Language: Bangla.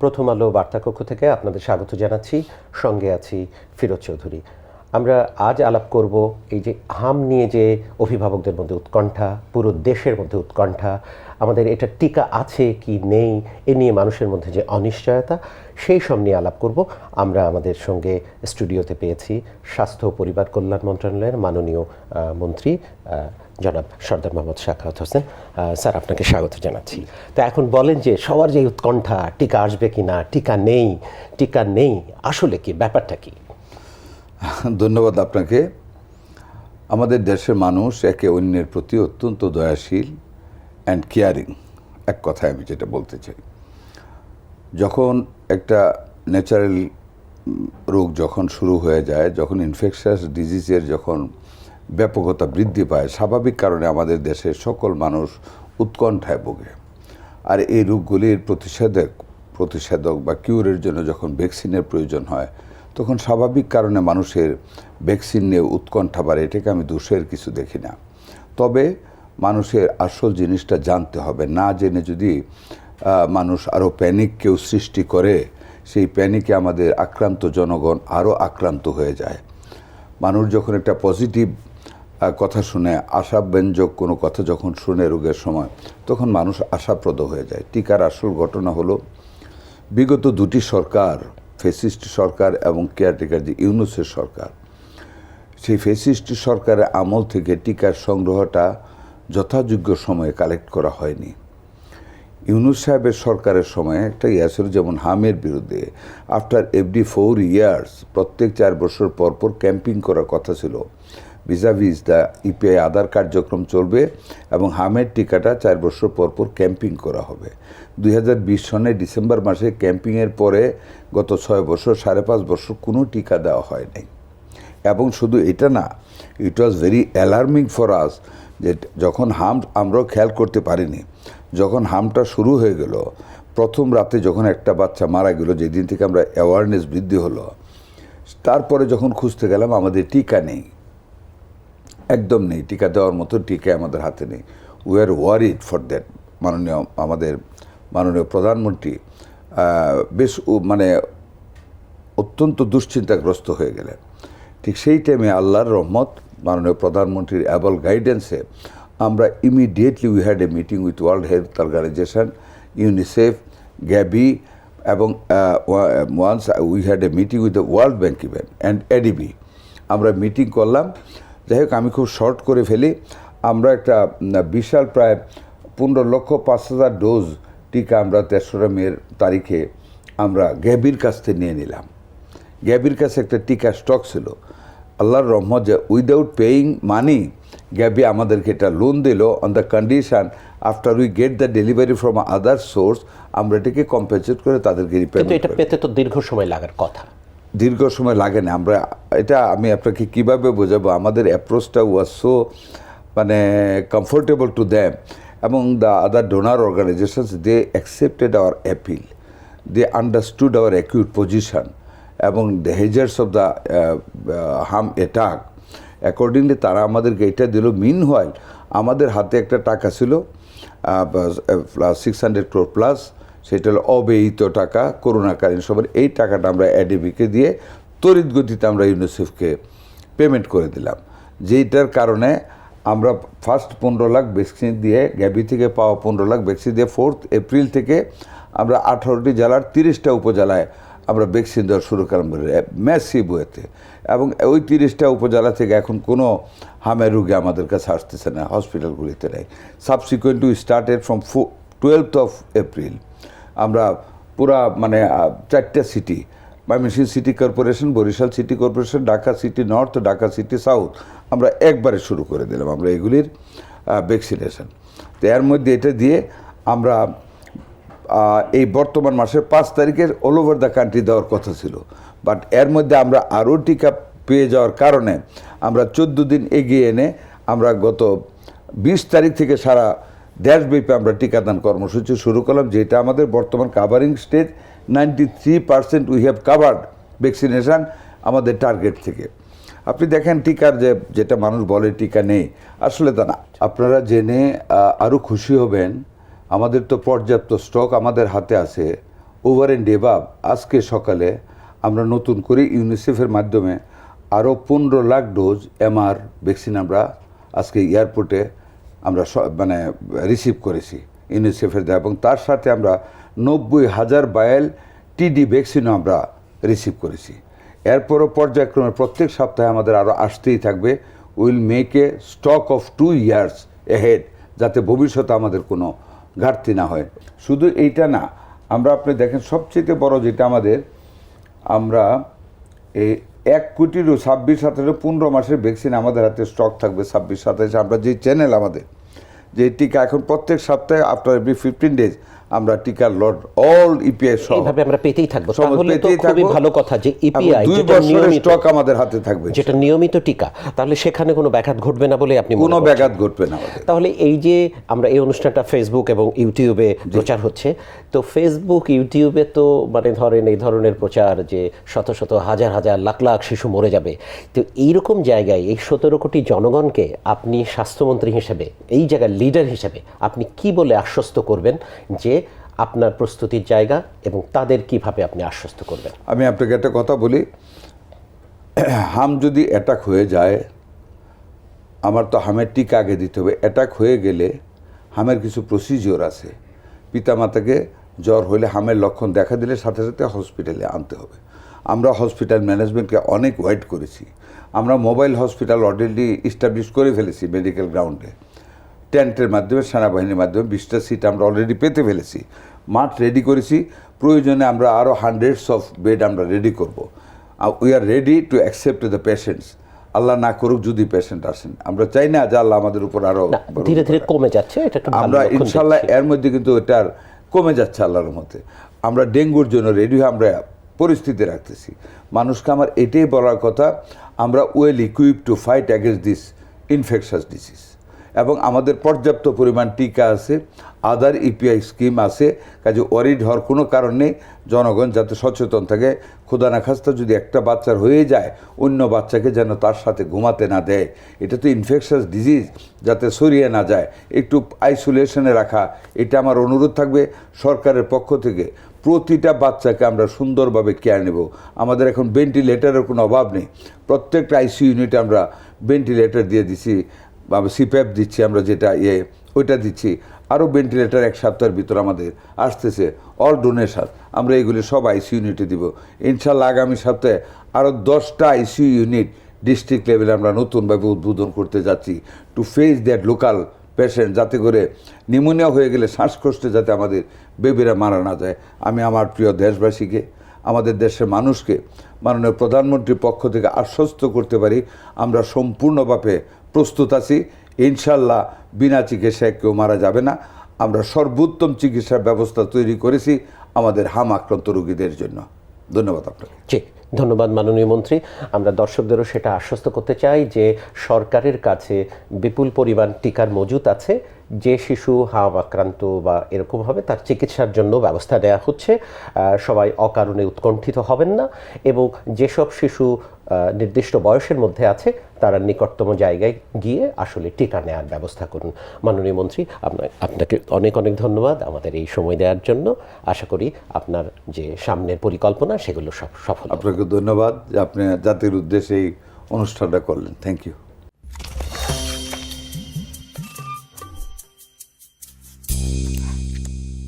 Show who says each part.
Speaker 1: প্রথম আলো বার্তাকক্ষ থেকে আপনাদের স্বাগত জানাচ্ছি। সঙ্গে আছি ফিরোজ চৌধুরী। আমরা আজ আলাপ করব এই যে হাম নিয়ে যে অভিভাবকদের মধ্যে উৎকণ্ঠা, পুরো দেশের মধ্যে উৎকণ্ঠা, আমাদের এটা টিকা আছে কি নেই এ নিয়ে মানুষের মধ্যে যে অনিশ্চয়তা, সেই সব নিয়ে আলাপ করব। আমরা আমাদের সঙ্গে স্টুডিওতে পেয়েছি স্বাস্থ্য ও পরিবার কল্যাণ মন্ত্রণালয়ের মাননীয় মন্ত্রী জনাব সরদার মোহাম্মদ সাখাওয়াত হোসেন। স্যার, আপনাকে স্বাগত জানাচ্ছি। তা এখন বলেন যে সবার যে উৎকণ্ঠা, টিকা আসবে কি না, টিকা নেই, আসলে কি ব্যাপারটা কি?
Speaker 2: ধন্যবাদ আপনাকে। আমাদের দেশের মানুষ একে অন্যের প্রতি অত্যন্ত দয়াশীল অ্যান্ড কেয়ারিং। এক কথায় আমি যেটা বলতে চাই, যখন একটা ন্যাচারাল রোগ যখন শুরু হয়ে যায়, যখন ইনফেকশাস ডিজিজের যখন ব্যাপকতা বৃদ্ধি পায়, স্বাভাবিক কারণে আমাদের দেশের সকল মানুষ উৎকণ্ঠায় ভোগে। আর এই রোগগুলির প্রতিষেধক বা কিউরের জন্য যখন ভ্যাকসিনের প্রয়োজন হয়, তখন স্বাভাবিক কারণে মানুষের ভ্যাকসিন নিয়ে উৎকণ্ঠা বাড়ে। এটাকে আমি দোষের কিছু দেখি না। তবে মানুষের আসল জিনিসটা জানতে হবে। না জেনে যদি মানুষ আরও প্যানিক কেউ সৃষ্টি করে, সেই প্যানিকে আমাদের আক্রান্ত জনগণ আরও আক্রান্ত হয়ে যায়। মানুষ যখন একটা পজিটিভ কথা শুনে, আশাব্যঞ্জক কোনো কথা যখন শুনে রোগের সময়, তখন মানুষ আশাপ্রদ হয়ে যায়। টিকার আসল ঘটনা হলো, বিগত দুটি সরকার, ফ্যাসিস্ট সরকার এবং কেয়ারটেকার যে ইউনূসের সরকার, সেই ফ্যাসিস্ট সরকারের আমল থেকে টিকার সংগ্রহটা যথাযোগ্য সময়ে কালেক্ট করা হয়নি। ইউনূস সাহেবের সরকারের সময় একটা ছিল, যেমন হামের বিরুদ্ধে আফটার এভরি 4 ইয়ার্স, প্রত্যেক 4 বছর পর ক্যাম্পিং করার কথা ছিল। ভিজাভিজ দ্য ইপিআই আধার কার্যক্রম চলবে এবং হামের টিকাটা 4 বছর পর ক্যাম্পিং করা হবে। 2020 সনের ডিসেম্বর মাসে ক্যাম্পিংয়ের পরে গত 6 বছর, 5.5 বছর কোনো টিকা দেওয়া হয় নাই। এবং শুধু এটা না, it was very alarming for us, যে যখন হাম আমরাও খেয়াল করতে পারিনি, যখন হামটা শুরু হয়ে গেল, প্রথম রাতে যখন একটা বাচ্চা মারা গেল, যেদিন থেকে আমরা অ্যাওয়ারনেস বৃদ্ধি হলো, তারপরে যখন খুঁজতে গেলাম আমাদের টিকা নেই, একদম নেই, টিকা দেওয়ার মতো টিকা আমাদের হাতে নেই। We are worried for that. আমাদের মাননীয় প্রধানমন্ত্রী বেশ অত্যন্ত দুশ্চিন্তাগ্রস্ত হয়ে গেলেন। ঠিক সেই টাইমে আল্লাহর রহমত, মাননীয় প্রধানমন্ত্রীর অ্যাবল গাইডেন্সে আমরা immediately we had a meeting with World Health Organization, UNICEF, Gavi, এবং once we had a meeting with the World Bank even and ADB. আমরা মিটিং করলাম। যাই হোক, আমি খুব শর্ট করে ফেলি। আমরা একটা বিশাল প্রায় 15,05,000 ডোজ টিকা আমরা 3রা মের তারিখে আমরা গ্যাবির কাছ থেকে নিয়ে নিলাম। গ্যাবির কাছে একটা টিকা স্টক ছিল। আল্লাহর রহমত যে উইদাউট পেয়িং মানি গ্যাবি আমাদেরকে এটা লোন দিল on the condition after we get the delivery from other source, আমরা এটাকে কম্পেনসেট করে তাদেরকে রিপেমেন্ট।
Speaker 1: এটা পেতে তো দীর্ঘ সময় লাগার কথা।
Speaker 2: দীর্ঘ সময় লাগে না। এটা আমি আপনাকে কীভাবে বোঝাবো, আমাদের অ্যাপ্রোচটা was so comfortable to them, এবং the other donor organisations, they accepted our appeal, they understood our acute position এবং দ্য হেজার্স অফ দ্য হাম অ্যাটাক। অ্যাকর্ডিংলি তারা আমাদেরকে এটা দিল। মিনওয়াইল আমাদের হাতে একটা টাকা ছিল 600 crore প্লাস, সেটা হলো অব্যয়িত টাকা করোনাকালীন সময়। এই টাকাটা আমরা এডিবিকে দিয়ে তড়িৎ গতিতে আমরা ইউনিসেফকে পেমেন্ট করে দিলাম, যেইটার কারণে আমরা ফার্স্ট 15 লাখ ভ্যাকসিন দিয়ে, গ্যাবি থেকে পাওয়া 15 লাখ ভ্যাকসিন দিয়ে 4 এপ্রিল থেকে আমরা 18টি জেলার 30টা উপজেলায় আমরা ভ্যাকসিন দেওয়া শুরু করলাম ম্যাসিভ ওয়েতে। এবং ওই 30টা উপজেলা থেকে এখন কোনো হামের রোগী আমাদের কাছে আসতেছে না, হসপিটালগুলিতে নেই। Subsequently we started from 12th of April। আমরা পুরা 4টা city, Mymensingh city corporation, Barishal city corporation, Dhaka city north, Dhaka city south, আমরা একবারে শুরু করে দিলাম আমরা এগুলির ভ্যাকসিনেশন। তো এর মধ্যে এটা দিয়ে আমরা এই বর্তমান মাসের 5 তারিখের অল ওভার দ্য কান্ট্রি দেওয়ার কথা ছিল, বাট এর মধ্যে আমরা আরও টিকা পেয়ে যাওয়ার কারণে আমরা 14 দিন এগিয়ে এনে আমরা গত 20 তারিখ থেকে সারা দেশব্যাপী আমরা টিকাদান কর্মসূচি শুরু করলাম, যেটা আমাদের বর্তমান covering stage 93% we have covered vaccination আমাদের টার্গেট থেকে। আপনি দেখেন টিকার যেটা মানুষ বলে টিকা নেই, আসলে তা না। আপনারা জেনে আরও খুশি হবেন, আমাদের তো পর্যাপ্ত স্টক আমাদের হাতে আছে ওভার অ্যান্ড এবাভ আজকে সকালে আমরা নতুন করে ইউনিসেফের মাধ্যমে আরও 15 লাখ ডোজ এমআর ভ্যাকসিন আমরা আজকে এয়ারপোর্টে আমরা মানে রিসিভ করেছি ইউনিসেফের দেওয়া, এবং তার সাথে আমরা 90,000 ভায়াল টিডি ভ্যাকসিনও আমরা রিসিভ করেছি। এরপরও পর্যায়ক্রমে প্রত্যেক সপ্তাহে আমাদের আরও আসতেই থাকবে। Will make a stock of 2 years ahead, যাতে ভবিষ্যতে আমাদের কোনো ঘাটতি না হয়। শুধু এইটা না, আমরা আপনি দেখেন সবচেয়ে বড় যেটা আমাদের, আমরা এই 1 কোটিরও 26-27 15 মাসের ভ্যাকসিন আমাদের হাতে স্টক থাকবে। 26-27 আমরা যে চ্যানেল আমাদের যে টিকা এখন প্রত্যেক সপ্তাহে আফটার এভরি 15 ডেজ আমরা টিকার লট অল ইপিআই সহ
Speaker 1: এইভাবে আমরা পেতেই থাকবো। তাহলে তো খুবই ভালো কথা যে ইপিআই
Speaker 2: 2 বছরের স্টক আমাদের হাতে থাকবে,
Speaker 1: যেটা নিয়মিত টিকা, তাহলে সেখানে কোনো ব্যাঘাত ঘটবে না বলে আপনি
Speaker 2: কোনো ব্যাঘাত ঘটবে না।
Speaker 1: তাহলে এই যে আমরা এই অনুষ্ঠানটা ফেসবুক এবং ইউটিউবে প্রচার হচ্ছে, তো ফেসবুক ইউটিউবে তো মানে ধরেন এই ধরনের প্রচার যে শত শত হাজার হাজার লাখ লাখ শিশু মরে যাবে, তো এইরকম জায়গায় এই 17 কোটি জনগণকে আপনি স্বাস্থ্যমন্ত্রী হিসেবে, এই জায়গার লিডার হিসেবে আপনি কি বলে আশ্বস্ত করবেন যে আপনার প্রস্তুতির জায়গা, এবং তাদের কিভাবে আপনি আশ্বস্ত করবেন?
Speaker 2: আমি আপনাকে একটা কথা বলি, হাম যদি অ্যাটাক হয়ে যায়, আমার তো হামের টিকা আগে দিতে হবে। অ্যাটাক হয়ে গেলে হামের কিছু প্রসিজিওর আছে। পিতামাতাকে জ্বর হলে হামের লক্ষণ দেখা দিলে সাথে সাথে হসপিটালে আনতে হবে। আমরা হসপিটাল ম্যানেজমেন্টকে অনেক ওয়েট করেছি। আমরা মোবাইল হসপিটাল অলরেডি ইস্টাবলিশ করে ফেলেছি মেডিকেল গ্রাউন্ডে, টেন্টের মাধ্যমে, সেনাবাহিনীর মাধ্যমে 20টা সিট আমরা অলরেডি পেতে ফেলেছি। মাঠ রেডি করেছি, প্রয়োজনে আমরা আরও হান্ড্রেডস অফ বেড আমরা রেডি করব। We are ready to accept the patients. Allah না করুক যদি পেশেন্ট আসেন, আমরা চাই না যে আল্লাহ আমাদের উপর আরও
Speaker 1: ধীরে ধীরে কমে যাচ্ছে, এটা একটু ভালো
Speaker 2: আমরা
Speaker 1: লক্ষণ
Speaker 2: ইনশাল্লাহ
Speaker 1: দেখছি।
Speaker 2: এর মধ্যে কিন্তু এটার কমে যাচ্ছে আল্লাহর মতে। আমরা ডেঙ্গুর জন্য রেডি হয়ে আমরা পরিস্থিতি রাখতেছি। মানুষকে আমার এটাই বলার কথা, আমরা well equip to fight against this infectious disease, এবং আমাদের পর্যাপ্ত পরিমাণ টিকা আছে, আদার ইপিআই স্কিম আছে। কাজে ওয়ারিড হওয়ার কোনো কারণ নেই। জনগণ যাতে সচেতন থাকে, খোদা না খাস্তা যদি একটা বাচ্চার হয়ে যায়, অন্য বাচ্চাকে যেন তার সাথে ঘুমাতে না দেয়। এটা তো ইনফেকশাস ডিজিজ, যাতে ছড়িয়ে না যায়, একটু আইসোলেশনে রাখা, এটা আমার অনুরোধ থাকবে সরকারের পক্ষ থেকে। প্রতিটা বাচ্চাকে আমরা সুন্দরভাবে কেয়ার নেব। আমাদের এখন ভেন্টিলেটারের কোনো অভাব নেই। প্রত্যেকটা আইসিইউ ইউনিটে আমরা ভেন্টিলেটার দিয়ে দিচ্ছি, বা সিপ্যাপ দিচ্ছি, আমরা যেটা ওইটা দিচ্ছি। আরও ভেন্টিলেটার 1 সপ্তাহের ভিতর আমাদের আসতেছে, অল ডোনেশন আমরা এগুলি সব আইসিইউ ইউনিটে দিব ইনশাল্লাহ। আগামী সপ্তাহে আরও 10টা আইসিইউ ইউনিট ডিস্ট্রিক্ট লেভেলে আমরা নতুনভাবে উদ্বোধন করতে যাচ্ছি, to face that local patient, যাতে করে নিউমোনিয়া হয়ে গেলে শ্বাসকষ্টে যাতে আমাদের বেবিরা মারা না যায়। আমি আমার প্রিয় দেশবাসীকে, আমাদের দেশের মানুষকে মাননীয় প্রধানমন্ত্রীর পক্ষ থেকে আশ্বস্ত করতে পারি, আমরা সম্পূর্ণভাবে প্রস্তুত আছি। ইনশাল্লাহ বিনা চিকিৎসায় কেউ মারা যাবে না। আমরা সর্বোত্তম চিকিৎসার ব্যবস্থা তৈরি করেছি আমাদের হাম আক্রান্ত রোগীদের জন্য। ধন্যবাদ আপনাকে।
Speaker 1: জি, ধন্যবাদ মাননীয় মন্ত্রী। আমরা দর্শকদেরও সেটা আশ্বস্ত করতে চাই যে সরকারের কাছে বিপুল পরিমাণ টিকার মজুত আছে। যে শিশু হাম আক্রান্ত বা এরকম হবে, তার চিকিৎসার জন্য ব্যবস্থা দেওয়া হচ্ছে। সবাই অকারণে উৎকণ্ঠিত হবেন না, এবং যেসব শিশু নির্দিষ্ট বয়সের মধ্যে আছে তারা নিকটতম জায়গায় গিয়ে আসলে টিকা নেওয়ার ব্যবস্থা করুন। মাননীয় মন্ত্রী, আপনাকে অনেক অনেক ধন্যবাদ আমাদের এই সময় দেওয়ার জন্য। আশা করি আপনার যে সামনের পরিকল্পনা সেগুলো সব সফল হবে।
Speaker 2: আপনাকে ধন্যবাদ যে আপনি জাতির উদ্দেশ্যে এই অনুষ্ঠানটা করলেন। Thank you.